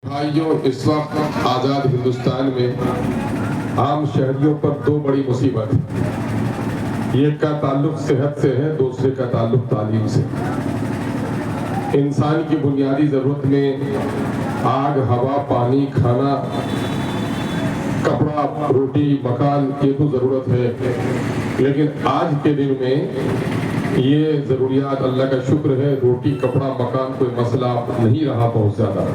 بھائیوں، اس وقت آزاد ہندوستان میں عام شہریوں پر دو بڑی مصیبت ہے۔ ایک کا تعلق صحت سے ہے، دوسرے کا تعلق تعلیم سے۔ انسان کی بنیادی ضرورت میں آگ، ہوا، پانی، کھانا، کپڑا، روٹی، مکان، یہ تو ضرورت ہے، لیکن آج کے دن میں یہ ضروریات، اللہ کا شکر ہے، روٹی، کپڑا، مکان کوئی مسئلہ نہیں رہا بہت زیادہ۔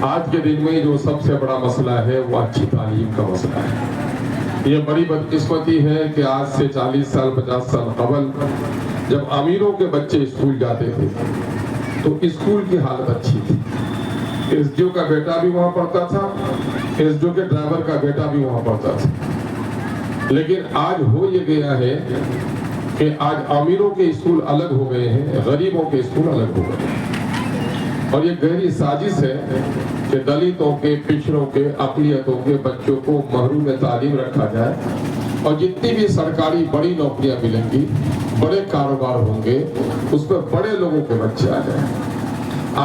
آج کے دن میں جو سب سے بڑا مسئلہ ہے وہ اچھی تعلیم کا مسئلہ ہے۔ یہ بڑی بدقسمتی ہے کہ آج سے 40 سال 50 سال قبل جب امیروں کے بچے اسکول جاتے تھے تو اسکول کی حالت اچھی تھی۔ ایس ڈی او کا بیٹا بھی وہاں پڑھتا تھا، ایس ڈی او کے ڈرائیور کا بیٹا بھی وہاں پڑھتا تھا۔ لیکن آج ہو یہ گیا ہے کہ آج امیروں کے اسکول الگ ہو گئے ہیں، غریبوں کے اسکول الگ ہو گئے ہیں، اور یہ گہری سازش ہے کہ دلتوں کے، پچھڑوں کے، اقلیتوں کے بچوں کو محروم تعلیم رکھا جائے، اور جتنی بھی سرکاری بڑی نوکریاں ملیں گی، بڑے کاروبار ہوں گے، اس میں بڑے لوگوں کے بچے آ جائیں۔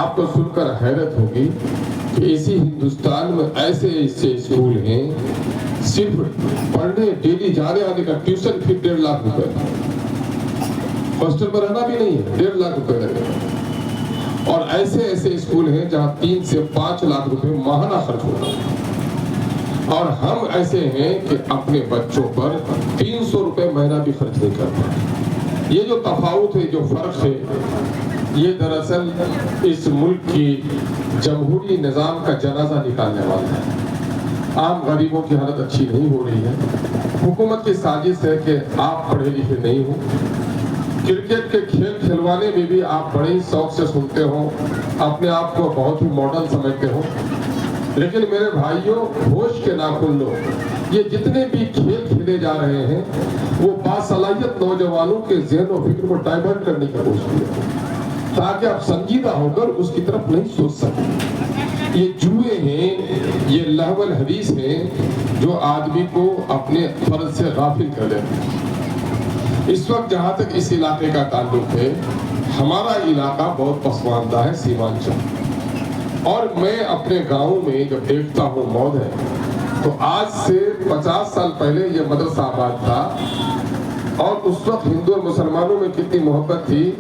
آپ کو سن کر حیرت ہوگی کہ اسی ہندوستان میں ایسے اسکول ہیں، صرف پڑھنے ڈیلی جانے آنے کا ٹیوشن فی 1.5 لاکھ روپے، ہاسٹل میں رہنا بھی نہیں ہے، 1.5 لاکھ روپے لگے گا۔ اور ایسے اسکول ہیں جہاں 3 سے 5 لاکھ روپے ماہانہ خرچ ہوتا ہے، اور ہم ایسے ہیں کہ اپنے بچوں پر 300 روپے مہینہ بھی خرچ نہیں کرتے۔ یہ جو تفاوت ہے، جو فرق ہے، یہ دراصل اس ملک کی جمہوری نظام کا جنازہ نکالنے والا ہے۔ عام غریبوں کی حالت اچھی نہیں ہو رہی ہے۔ حکومت کی سازش ہے کہ آپ پڑھے لکھے نہیں ہو، کرکٹ کے کھیل کھلوانے میں بھی آپ بڑے ہی شوق سے سنتے ہو، اپنے آپ کو بہت ہی ماڈل سمجھتے ہو، لیکن میرے بھائیوں، ہوش کے ناخن لو، یہ جتنے بھی کھیل کھیلے جا رہے ہیں وہ باصلاحیت نوجوانوں کے ذہن و فکر کو ڈائیورٹ کرنے کی کوشش ہے، تاکہ آپ سنجیدہ ہو کر اس کی طرف نہیں سوچ سکیں۔ یہ جوئے ہیں، یہ لہو الحدیث ہیں جو آدمی کو اپنے فرض سے غافل کر دیتے ہیں۔ اس وقت جہاں تک اس علاقے کا تعلق ہے، ہمارا علاقہ بہت پسماندہ ہے، سیمانچل، اور میں اپنے گاؤں میں جب دیکھتا ہوں مود ہے، تو آج سے 50 سال پہلے یہ مدرسہ آباد تھا، اور اس وقت ہندو اور مسلمانوں میں کتنی محبت تھی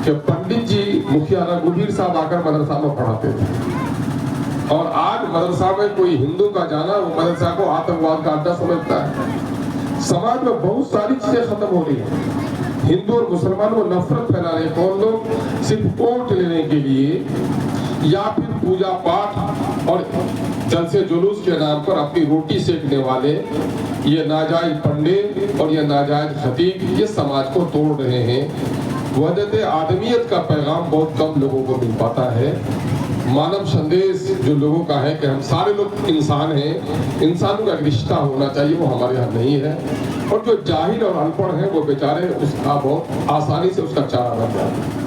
کہ پنڈت جی مکھیا رگھویر صاحب آ کر مدرسہ میں پڑھاتے تھے، اور آج مدرسہ میں کوئی ہندو کا جانا وہ مدرسہ کو آتنکواد کا اڈا سمجھتا ہے۔ سماج میں بہت ساری چیزیں ختم ہو رہی ہیں، ہندو اور مسلمانوں کو نفرت پھیلا رہے ہیں، کون لوگ صرف ووٹ لینے کے لیے یا پھر پوجا پاٹ اور جلسے جلوس کے نام پر اپنی روٹی سیکنے والے، یہ ناجائز پنڈے اور یہ ناجائز خطیب یہ سماج کو توڑ رہے ہیں۔ وحدت آدمیت کا پیغام بہت کم لوگوں کو مل پاتا ہے۔ مانو سندیش جو لوگوں کا ہے کہ ہم سارے لوگ انسان ہیں، انسانوں کا ایک رشتہ ہونا چاہیے، وہ ہمارے یہاں نہیں ہے، اور جو جاہل اور ان پڑھ ہیں وہ بیچارے اس کا بہت آسانی سے اس کا چارہ بن جاتے ہیں۔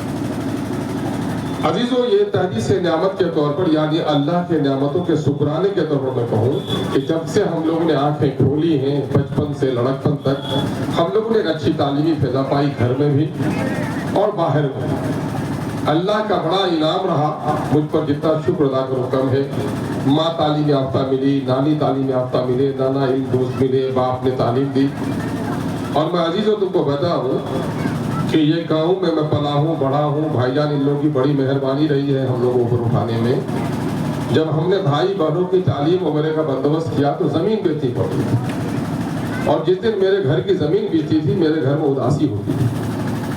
عزیزوں، یہ تحدیث نعمت کے طور پر، یعنی اللہ کے نعمتوں کے شکرانے کے طور پر میں کہوں کہ جب سے ہم لوگوں نے آنکھیں کھولی ہیں، بچپن سے لڑکپن تک ہم لوگوں نے ایک اچھی تعلیمی فضا پائی، گھر میں بھی اور باہر میں۔ اللہ کا بڑا انعام رہا، مجھ پر جتنا شکر ادا کروں کم ہے۔ ماں تعلیم یافتہ ملی، نانی تعلیم یافتہ ملے، نانا علم دوست ملے، باپ نے تعلیم دی، اور میں عزیزوں تم کو بتا ہوں کہ یہ گاؤں میں میں پلا ہوں، بڑا ہوں۔ بھائی جان ان لوگوں کی بڑی مہربانی رہی ہے ہم لوگوں کو اٹھانے میں۔ جب ہم نے بھائی بہنوں کی تعلیم وغیرہ کا بندوبست کیا تو زمین بیچنی پڑی، اور جس دن میرے گھر کی زمین بیچتی تھی میرے گھر میں اداسی ہوتی تھی،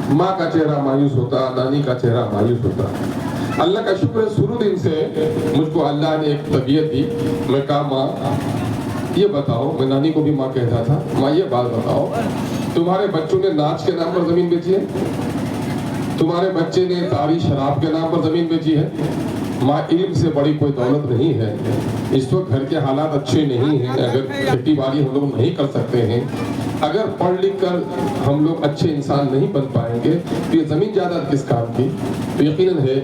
ماں کا چہرہ مایوس ہوتا، نانی کا چہرہ مایوس ہوتا۔ اللہ کا شکر ہے، شروع دن سے مجھ کو اللہ نے ایک طبیعت دی۔ میں کہا ماں یہ بتاؤ، میں نانی کو بھی ماں کہتا تھا، ماں یہ بات بتاؤ، تمہارے بچوں نے ناچ کے نام پر زمین بیچی ہے؟ تمہارے بچے نے تاری شراب کے نام پر زمین بیچی ہے؟ ماں علم سے بڑی کوئی دولت نہیں ہے۔ اس وقت گھر کے حالات اچھے نہیں ہیں، اگر کھیتی باڑی ہم لوگ نہیں کر سکتے ہیں، اگر پڑھ لکھ کر ہم لوگ اچھے انسان نہیں بن پائیں گے تو یہ زمین جائیداد کس کام کی؟ تو یقیناً ہے،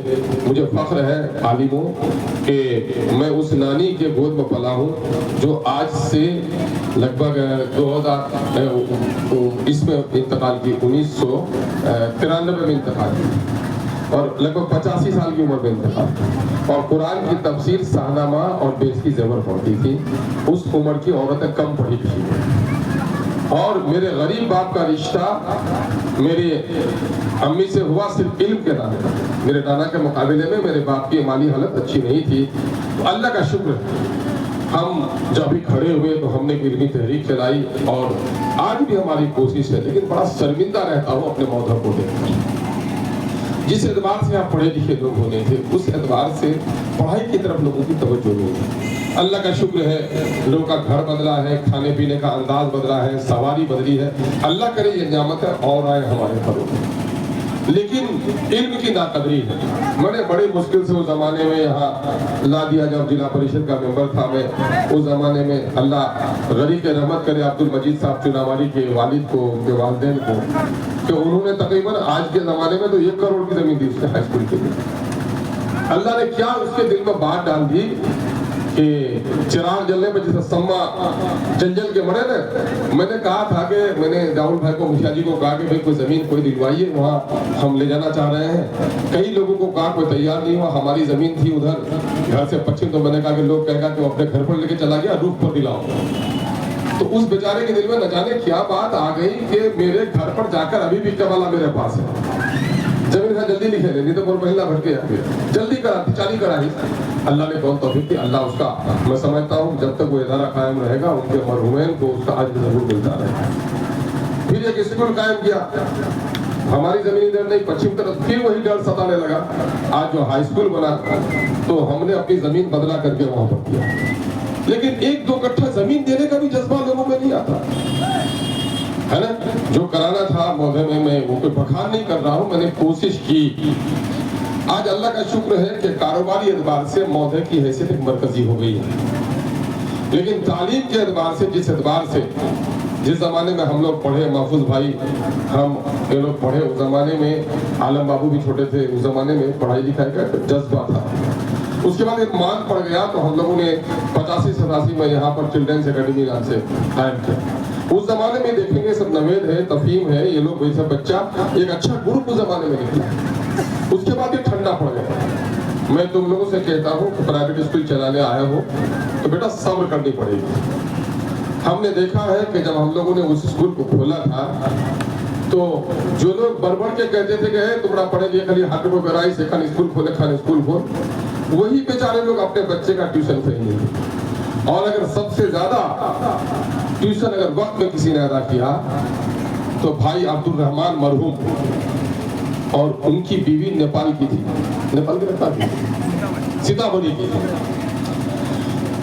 مجھے فخر ہے عالموں کہ میں اس نانی کے گود میں پلا ہوں جو آج سے لگ بھگ 2000 اس میں انتقال کی، 1993 میں انتقال کی۔ اور لگ بھگ 85 سال کی عمر میں انتقال، اور قرآن کی تفسیر شاہنامہ اور بیس کی زیور پڑھتی تھی. اس عمر کی عورتیں کم پڑھی تھی. اور میرے غریب باپ کا رشتہ میری امی سے ہوا صرف علم کے نام پر. میرے نانا کے مقابلے میں میرے باپ کی مالی حالت اچھی نہیں تھی. تو اللہ کا شکر ہے ہم جب بھی کھڑے ہوئے تو ہم نے علمی تحریک چلائی، اور آج بھی ہماری کوشش ہے. لیکن بڑا شرمندہ رہتا ہوں اپنے مذہب کو دیکھ کر. جس اعتبار سے آپ پڑھے لکھے لوگ ہونے تھے اس اعتبار سے پڑھائی کی طرف لوگوں کی توجہ نہیں ہے. اللہ کا شکر ہے لوگوں کا گھر بدلا ہے، کھانے پینے کا انداز بدلا ہے، سواری بدلی ہے. اللہ کرے یہ نعمت ہے اور آئے ہمارے گھروں میں. لیکن علم کی ناقدری ہے. میں نے بڑے مشکل سے اس زمانے میں یہاں لا دیا جب ضلع پریشد کا ممبر تھا. میں اس زمانے میں اللہ غریب کے رحمت کرے عبد المجید صاحب چناواری کے والد کو، ان کے والدین کو، کہ انہوں نے تقریباً آج کے زمانے میں تو 1 کروڑ کی زمین دی اس کے ہائی اسکول کے لیے. اللہ نے کیا اس کے دل میں بات ڈال دی کہ چراغ جلنے میں جیسے سما جنجل کے مرے نا. میں نے کہا تھا کہ میں نے راہل بھائی کو، مکھیا جی کو کہا کہ بھائی کوئی زمین کوئی دلوائیے، وہاں ہم لے جانا چاہ رہے ہیں. کئی لوگوں کو کہا کوئی تیار نہیں ہوا. ہماری زمین تھی ادھر گھر سے پچھم، تو میں نے کہا کہ لوگ کہے گا کہ وہ اپنے گھر پر لے کے چلا گیا، روف پر دلاؤ. تو اس بیچارے کے دل میں نہ جانے کیا بات آ گئی کہ میرے گھر پر جا کر ابھی بھی کمالا میرے پاس ہے. زمین ہے جلدی لکھے لے، نہیں تو مہینہ بھر کے جلدی کراتی چالی کرائی. اللہ نے کون توفیق دی. اللہ اس کا میں سمجھتا ہوں جب تک وہ ادارہ قائم رہے گا ان کے مرحومین کو اس کا اجر ضرور ملتا رہے گا. پھر ایک اسکول قائم کیا ہماری زمین ادھر نہیں پچھم طرف. پھر وہی ڈر ستانے لگا. آج جو ہائی اسکول بنا تو ہم نے اپنی زمین بدلا کر کے وہاں پر کیا. لیکن 1-2 کٹھا زمین دینے کا بھی جذبہ لوگوں میں نہیں آتا ہے نا. جو کرانا تھا موضوع میں وہ کوئی بخار نہیں کر رہا ہوں، میں نے کوشش کی. آج اللہ کا شکر ہے کہ کاروباری اعتبار سے موضوع کی حیثیت ایک مرکزی ہو گئی ہے. لیکن تعلیم کے اعتبار سے جس اعتبار سے جس زمانے میں ہم لوگ پڑھے، محفوظ بھائی ہم یہ لوگ پڑھے، اس زمانے میں عالم بابو بھی چھوٹے تھے. اس زمانے میں پڑھائی لکھائی کا جذبہ تھا. اس کے بعد ایک مان پڑ گیا تو ہم لوگوں نے 85-87 میں یہاں پر چلڈرنس اکیڈمی نام سے قائم کیا. اس زمانے میں دیکھیں گے سب نوید ہے، تفہیم ہے، یہ لوگ ویسا بچہ ایک اچھا گروپ اس زمانے میں نکلا. اس کے بعد یہ ٹھنڈا پڑ گیا. میں تم لوگوں سے کہتا ہوں کہ پرائیویٹ اسکول چلانے آئے ہو تو بیٹا صبر کرنی پڑے گی. ہم نے دیکھا ہے کہ جب ہم لوگوں نے اس اسکول کو کھولا تھا تو جو لوگ بڑھ کے کہتے تھے کہ تمہارا پڑھے لکھے خالی ہاتھ میں برائی سے خان اسکول کھولے، خان اسکول کھول، وہی بیچارے لوگ اپنے بچے کا ٹیوشن صحیح نہیں. اور اگر سب سے زیادہ ٹیوشن اگر وقت میں کسی نے ادا کیا تو بھائی عبد الرحمان مرحوم، اور ان کی بیوی نیپال کی تھی، نیپال کی رکھتا تھی، سیتابڑی کی تھی.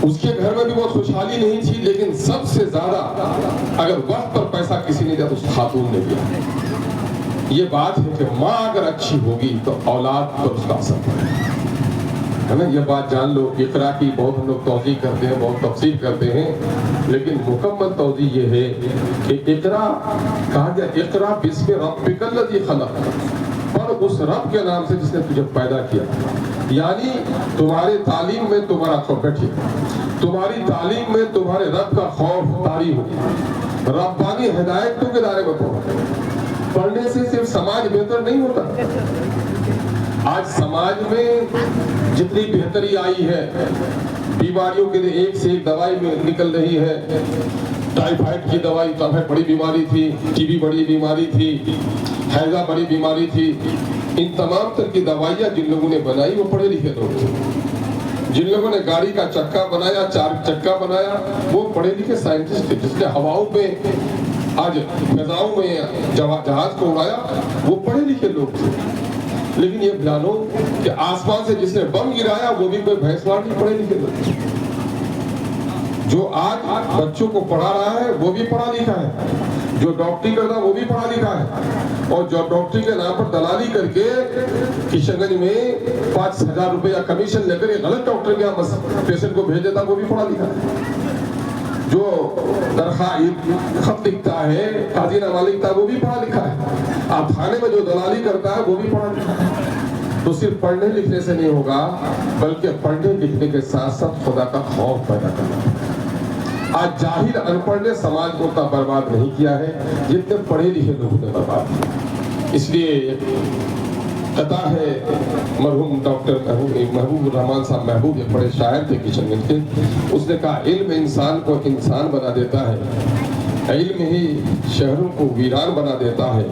اس کے گھر میں بھی بہت خوشحالی نہیں تھی. لیکن سب سے زیادہ اگر وقت پر پیسہ کسی نے دیا تو اس خاتون نے دیا. یہ بات ہے کہ ماں اگر اچھی ہوگی تو اولاد پر اس کا اثر پڑے ہے نا. یہ بات جان لو. اقرا کی بہت ہم لوگ توضیح کرتے ہیں، بہت تفسیر کرتے ہیں، لیکن مکمل توضیح یہ ہے کہ اقرا کہا گیا اقرا بسم ربک الذی خلق، پڑھ اس رب کے نام سے جس نے تجھے پیدا کیا. یعنی تمہاری تعلیم میں تمہارا خوف بیٹھے، تمہاری تعلیم میں تمہارے رب کا خوف طاری ہو، ربانی ہدایتوں کے دائرے میں پڑھو. پڑھنے سے صرف سماج بہتر نہیں ہوتا. آج سماج میں جتنی بہتری آئی ہے، بیماریوں کے لیے ایک سے ایک دوائی میں نکل رہی ہے. ٹائیفائڈ کی دوائی ٹائیفائڈ بڑی بیماری تھی، ٹی بی بڑی بیماری تھی، ہیضہ بڑی بیماری تھی. ان تمام تر کی دوائیاں جن لوگوں نے بنائی وہ پڑھے لکھے لوگ تھے. جن لوگوں نے گاڑی کا چکا بنایا، 4 چکا بنایا، وہ پڑھے لکھے سائنٹسٹ تھے. جس نے ہواؤں میں آج فضاؤں میں جہاز کو اڑایا وہ پڑھے لکھے لوگ تھے. لیکن یہ جانو کہ آسمان سے جس نے بم گرایا وہ بھی کوئی بھینسوار نہیں پڑھے لکھے لوگ تھے. جو آج بچوں کو پڑھا رہا ہے وہ بھی پڑھا لکھا ہے، جو ڈاکٹری کرتا ہے وہ بھی پڑھا لکھا ہے، اور جو ڈاکٹری کے نام پر دلالی کر کے کشن گنج میں 5,000 روپیہ کمیشن لے کر ایک غلط ڈاکٹر کے یہاں پیشنٹ کو بھیج دیتا وہ بھی پڑھا لکھا ہے. جو درخواست خط لکھتا ہے، قاضی نامہ لکھتا ہے وہ بھی پڑھا لکھا ہے. آپ تھانے میں جو دلالی کرتا ہے وہ بھی پڑھا لکھا ہے. تو صرف پڑھنے لکھنے سے نہیں ہوگا بلکہ پڑھنے لکھنے کے ساتھ ساتھ خدا کا خوف پیدا کرنا ہے. آج جاہل ان پڑھ نے سماج کو اتنا برباد نہیں کیا ہے جتنے پڑھے لکھے لوگوں نے برباد کیا. اس لیے قطع ہے مرحوم ڈاکٹر محبوب الرحمان صاحب محبوب ایک بڑے شاعر تھے کشن گنج کے. اس نے کہا علم انسان کو انسان بنا دیتا ہے, علم ہی شہروں کو ویران بنا دیتا ہے,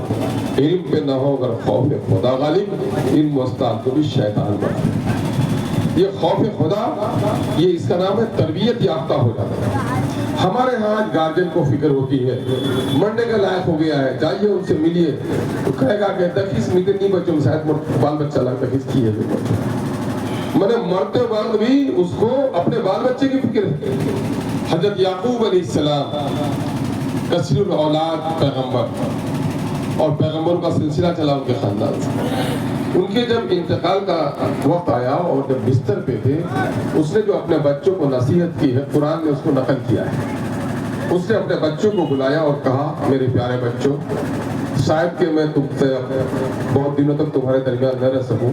علم پہ نہ ہو اگر خوف خدا غالب, علم استاد کو بھی شیطان بنا دیتا ہے. یہ خوف خدا, یہ اس کا نام ہے تربیت یافتہ ہو جاتا ہے. ہمارے ہاں آج گارجن کو فکر ہوتی ہے, مرنے کا لائق ہو گیا ہے, جائیے ان سے ملیے, تو کہے گا کہ تخیص ملتے نہیں بچوں شاید بال بچہ لگ تخیص کی ہے. میں نے مرتے وقت بھی اس کو اپنے بال بچے کی فکر ہے. حضرت یعقوب علیہ السلام کثیر الاولاد پیغمبر, اور پیغمبروں کا سلسلہ چلا ان کے خاندان سے. ان کے جب انتقال کا وقت آیا اور جب بستر پہ تھے, اس نے جو اپنے بچوں کو نصیحت کی ہے قرآن نے اس کو نقل کیا ہے. اس نے اپنے بچوں کو بلایا اور کہا میرے پیارے بچوں, شاید کہ میں تم سے بہت دنوں تک تمہارے درمیان نہ رہ سکوں,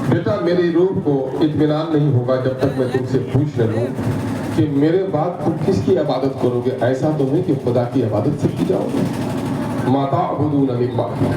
بیٹا میری روح کو اطمینان نہیں ہوگا جب تک میں تم سے پوچھ نہ لوں کہ میرے بعد تم کس کی عبادت کرو گے. ایسا تو نہیں کہ خدا کی عبادت سے کی جاؤ گے. ما تعبدون من بعدہ